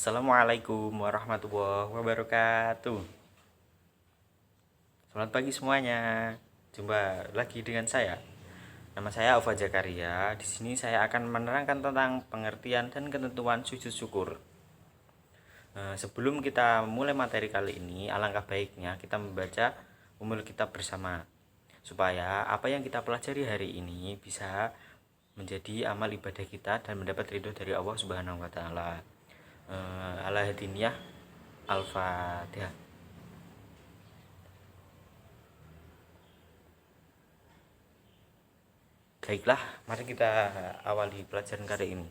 Assalamualaikum warahmatullahi wabarakatuh. Selamat pagi semuanya. Jumpa lagi dengan saya. Nama saya Alfa Zakaria. Di sini saya akan menerangkan tentang pengertian dan ketentuan sujud syukur. Sebelum kita mulai materi kali ini, alangkah baiknya kita membaca Ummul Kitab bersama, supaya apa yang kita pelajari hari ini bisa menjadi amal ibadah kita dan mendapat ridho dari Allah Subhanahu wa taala. Al-Hadiniyah Al-Fatihah. Baiklah, mari kita awali pelajaran kali ini,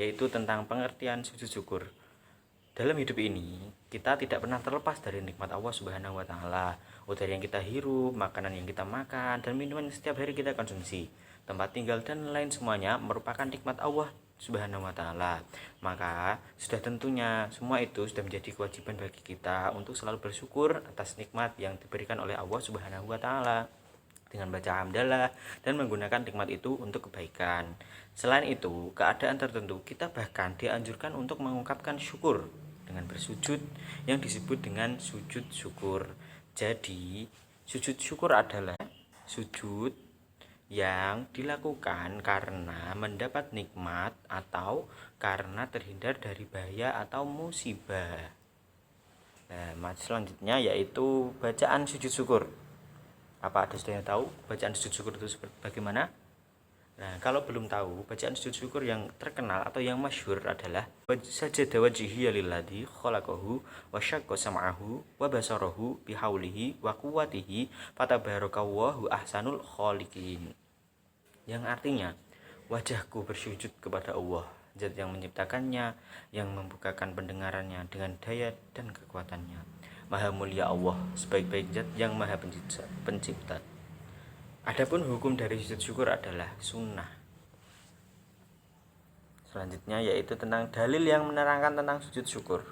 yaitu tentang pengertian sujud syukur. Dalam hidup ini, kita tidak pernah terlepas dari nikmat Allah Subhanahu wa taala. Udara yang kita hirup, makanan yang kita makan, dan minuman yang setiap hari kita konsumsi, tempat tinggal dan lain semuanya merupakan nikmat Allah Subhanahu wa taala. Maka sudah tentunya semua itu sudah menjadi kewajiban bagi kita untuk selalu bersyukur atas nikmat yang diberikan oleh Allah Subhanahu wa taala dengan baca hamdalah dan menggunakan nikmat itu untuk kebaikan. Selain itu, keadaan tertentu kita bahkan dianjurkan untuk mengungkapkan syukur dengan bersujud yang disebut dengan sujud syukur. Jadi, sujud syukur adalah sujud yang dilakukan karena mendapat nikmat atau karena terhindar dari bahaya atau musibah. Nah, selanjutnya yaitu bacaan sujud syukur. Apa ada yang tahu bacaan sujud syukur itu bagaimana? Nah, kalau belum tahu, bacaan sujud syukur yang terkenal atau yang masyhur adalah sajada wajhiya lilladzi khalaqahu wa syaqqa sam'ahu wa basarahu bihaulihi wa quwwatihi fatabarakallahu ahsanul khaliqin. Yang artinya, wajahku bersujud kepada Allah, zat yang menciptakannya, yang membukakan pendengarannya dengan daya dan kekuatannya. Maha mulia Allah, sebaik-baik zat yang maha pencipta. Adapun hukum dari sujud syukur adalah sunnah. Selanjutnya yaitu tentang dalil yang menerangkan tentang sujud syukur.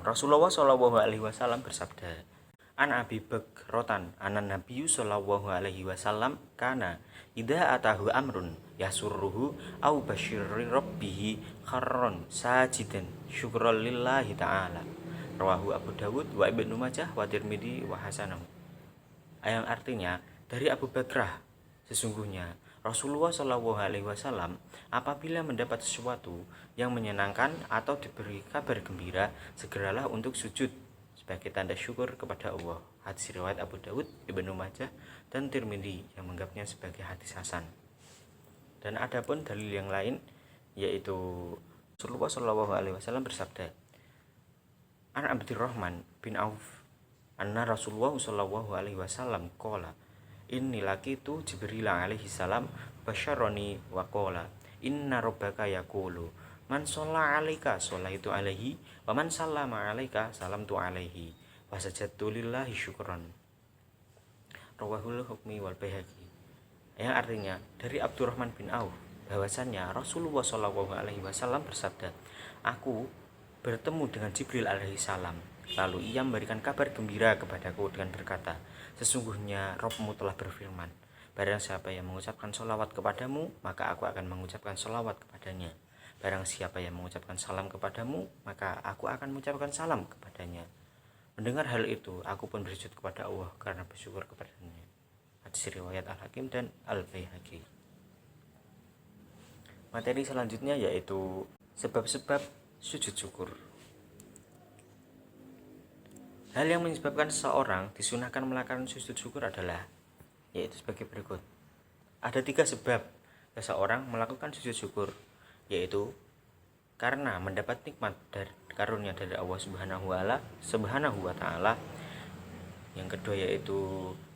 Rasulullah SAW bersabda, An Abi Bakrotan anan Nabiyyu sallallahu alaihi wasallam kana idza atahu amrun yasurruhu au basyirri rabbihi kharron sajidan syukran lillahi ta'ala. Rawahu Abu Dawud wa Ibnu Majah wa Tirmidzi wa hasanahu. Yang artinya, dari Abu Bakrah, sesungguhnya Rasulullah Shallallahu Alaihi Wasallam apabila mendapat sesuatu yang menyenangkan atau diberi kabar gembira, segeralah untuk sujud sebagai tanda syukur kepada Allah. Hadis riwayat Abu Dawud, Ibnu Majah, dan Tirmidzi yang menganggapnya sebagai hadis hasan. Dan adapun dalil yang lain yaitu Rasulullah Shallallahu Alaihi Wasallam bersabda, An Abdurrahman bin Auf anna Rasulullah sallallahu alaihi wasallam qala inni laqitu Jibril alaihi salam basyaroni wa qala inna rabbaka yaqulu man shalla 'alaika shallaitu alaihi wa man sallama 'alaika salamtu alaihi wa sajadtu lillahi syukran. Rawahul Hukmi wal Baihaqi. Yang artinya dari Abdurrahman bin Auf bahwasannya Rasulullah sallallahu alaihi wasallam bersabda, aku bertemu dengan Jibril alaihi salam. Lalu ia memberikan kabar gembira kepadaku dengan berkata, sesungguhnya Rabbmu telah berfirman, barang siapa yang mengucapkan sholawat kepadamu, maka aku akan mengucapkan sholawat kepadanya. Barang siapa yang mengucapkan salam kepadamu, maka aku akan mengucapkan salam kepadanya. Mendengar hal itu, aku pun bersujud kepada Allah karena bersyukur kepadanya. Hadis riwayat Al-Hakim dan Al-Baihaqi. Materi selanjutnya yaitu sebab-sebab sujud syukur. Hal yang menyebabkan seseorang disunahkan melakukan sujud syukur adalah yaitu sebagai berikut. Ada 3 sebab seseorang melakukan sujud syukur, yaitu karena mendapat nikmat dari karunia dari Allah Subhanahu wa taala. Yang kedua yaitu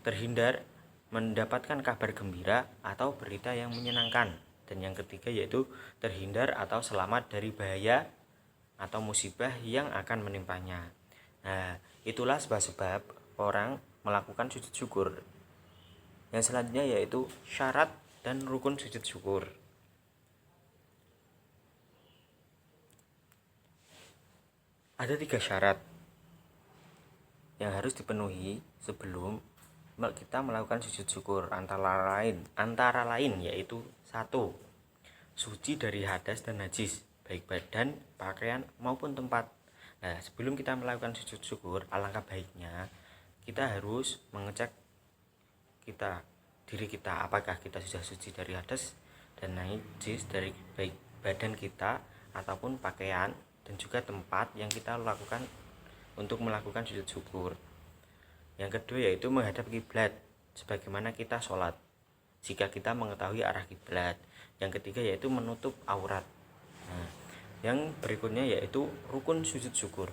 terhindar mendapatkan kabar gembira atau berita yang menyenangkan. Dan yang ketiga yaitu terhindar atau selamat dari bahaya atau musibah yang akan menimpanya. Nah, itulah sebab-sebab orang melakukan sujud syukur. Yang selanjutnya yaitu syarat dan rukun sujud syukur. Ada 3 syarat yang harus dipenuhi sebelum kita melakukan sujud syukur, antara lain yaitu 1. Suci dari hadas dan najis. baik badan, pakaian maupun tempat. Nah, sebelum kita melakukan sujud syukur, alangkah baiknya kita harus mengecek diri kita, apakah kita sudah suci dari hadas dan najis, dari baik badan kita ataupun pakaian, dan juga tempat yang kita lakukan untuk melakukan sujud syukur. Yang kedua yaitu menghadap kiblat sebagaimana kita sholat jika kita mengetahui arah kiblat. Yang ketiga yaitu menutup aurat. Nah, yang berikutnya yaitu rukun sujud syukur.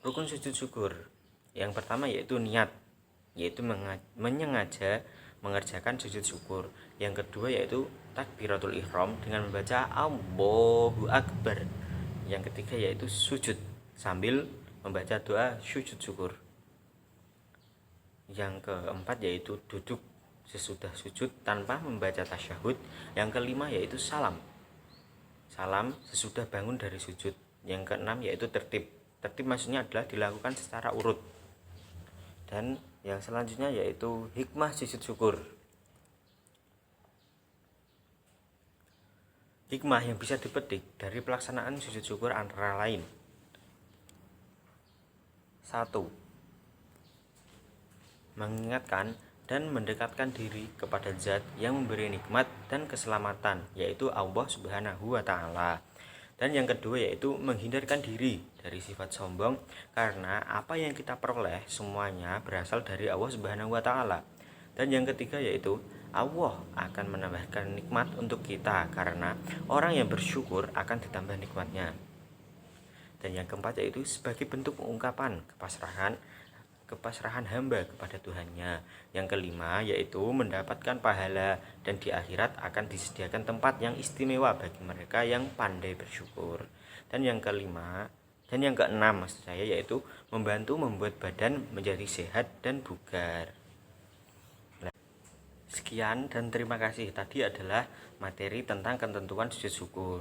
Rukun sujud syukur yang pertama yaitu niat, yaitu menyengaja mengerjakan sujud syukur. Yang kedua yaitu takbiratul ihram dengan membaca Allahu Akbar. Yang ketiga yaitu sujud sambil membaca doa sujud syukur. Yang keempat yaitu duduk sesudah sujud tanpa membaca tasyahud. Yang kelima yaitu salam sesudah bangun dari sujud. Yang keenam yaitu tertib maksudnya adalah dilakukan secara urut. Dan yang selanjutnya yaitu hikmah sujud syukur. Hikmah yang bisa dipetik dari pelaksanaan sujud syukur antara lain: 1. Mengingatkan dan mendekatkan diri kepada zat yang memberi nikmat dan keselamatan, yaitu Allah Subhanahu wa Ta'ala. Dan yang kedua yaitu menghindarkan diri dari sifat sombong, karena apa yang kita peroleh semuanya berasal dari Allah Subhanahu wa Ta'ala. Dan yang ketiga yaitu Allah akan menambahkan nikmat untuk kita, karena orang yang bersyukur akan ditambah nikmatnya. Dan yang keempat yaitu sebagai bentuk pengungkapan kepasrahan hamba kepada Tuhannya. Yang kelima yaitu mendapatkan pahala, dan di akhirat akan disediakan tempat yang istimewa bagi mereka yang pandai bersyukur. Dan yang keenam maksud saya yaitu membantu membuat badan menjadi sehat dan bugar. Sekian dan terima kasih. Tadi adalah materi tentang ketentuan sujud syukur.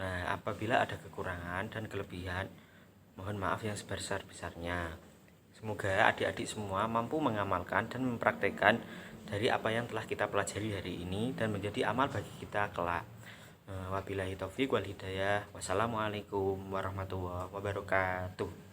Nah, apabila ada kekurangan dan kelebihan, mohon maaf yang sebesar-besarnya. Semoga adik-adik semua mampu mengamalkan dan mempraktekkan dari apa yang telah kita pelajari hari ini dan menjadi amal bagi kita kelak. Wabillahi taufiq wal hidayah. Wassalamualaikum warahmatullahi wabarakatuh.